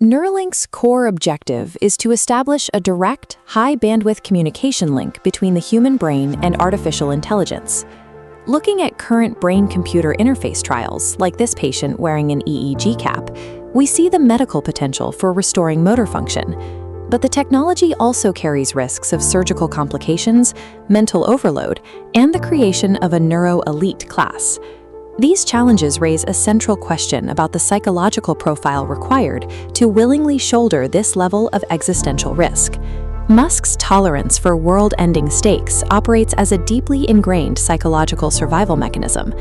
Neuralink's core objective is to establish a direct, high-bandwidth communication link between the human brain and artificial intelligence. Looking at current brain-computer interface trials, like this patient wearing an EEG cap, we see the medical potential for restoring motor function. But the technology also carries risks of surgical complications, mental overload, and the creation of a neuro-elite class. These challenges raise a central question about the psychological profile required to willingly shoulder this level of existential risk. Musk's tolerance for world-ending stakes operates as a deeply ingrained psychological survival mechanism.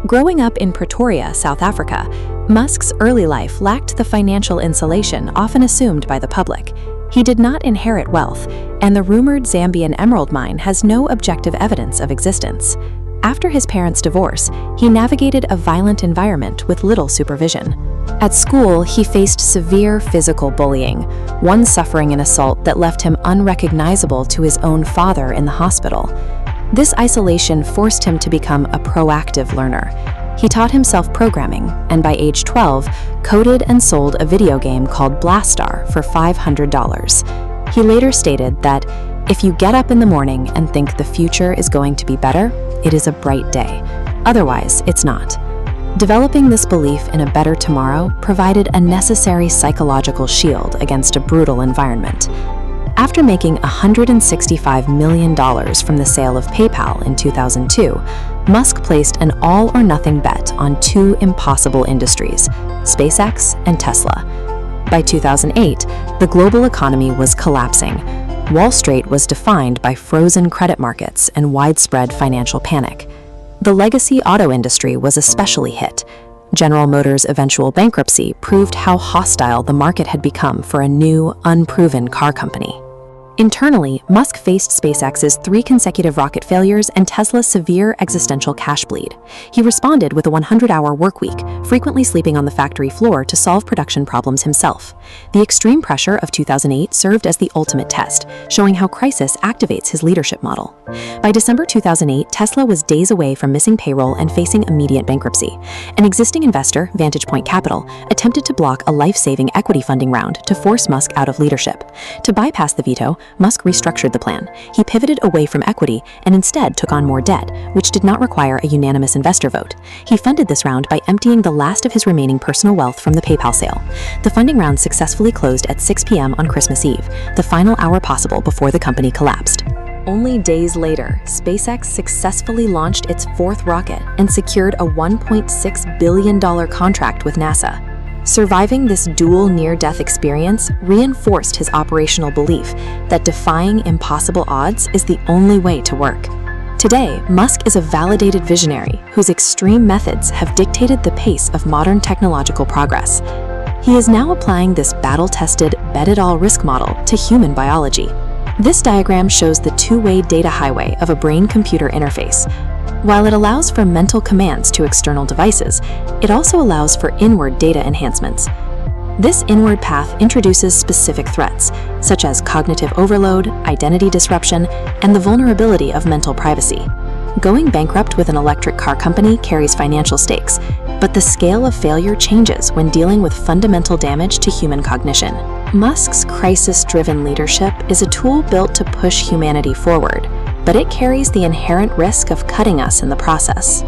Growing up in Pretoria, South Africa, Musk's early life lacked the financial insulation often assumed by the public. He did not inherit wealth, and the rumored Zambian emerald mine has no objective evidence of existence. After his parents' divorce, he navigated a violent environment with little supervision. At school, he faced severe physical bullying, one suffering an assault that left him unrecognizable to his own father in the hospital. This isolation forced him to become a proactive learner. He taught himself programming, and by age 12, coded and sold a video game called Blastar for $500. He later stated that, "If you get up in the morning and think the future is going to be better, it is a bright day. Otherwise, it's not." Developing this belief in a better tomorrow provided a necessary psychological shield against a brutal environment. After making $165 million from the sale of PayPal in 2002, Musk placed an all-or-nothing bet on two impossible industries, SpaceX and Tesla. By 2008, the global economy was collapsing. Wall Street was defined by frozen credit markets and widespread financial panic. The legacy auto industry was especially hit. General Motors' eventual bankruptcy proved how hostile the market had become for a new, unproven car company. Internally, Musk faced SpaceX's 3 consecutive rocket failures and Tesla's severe existential cash bleed. He responded with a 100-hour workweek, frequently sleeping on the factory floor to solve production problems himself. The extreme pressure of 2008 served as the ultimate test, showing how crisis activates his leadership model. By December 2008, Tesla was days away from missing payroll and facing immediate bankruptcy. An existing investor, Vantage Point Capital, attempted to block a life-saving equity funding round to force Musk out of leadership. To bypass the veto, Musk restructured the plan. He pivoted away from equity and instead took on more debt, which did not require a unanimous investor vote. He funded this round by emptying the last of his remaining personal wealth from the PayPal sale. The funding round successfully closed at 6 p.m. on Christmas Eve, the final hour possible before the company collapsed. Only days later, SpaceX successfully launched its 4th rocket and secured a $1.6 billion contract with NASA. Surviving this dual near-death experience reinforced his operational belief that defying impossible odds is the only way to work. Today, Musk is a validated visionary whose extreme methods have dictated the pace of modern technological progress. He is now applying this battle-tested, bet-it-all risk model to human biology. This diagram shows the two-way data highway of a brain-computer interface. While it allows for mental commands to external devices, it also allows for inward data enhancements. This inward path introduces specific threats, such as cognitive overload, identity disruption, and the vulnerability of mental privacy. Going bankrupt with an electric car company carries financial stakes, but the scale of failure changes when dealing with fundamental damage to human cognition. Musk's crisis-driven leadership is a tool built to push humanity forward, but it carries the inherent risk of cutting us in the process.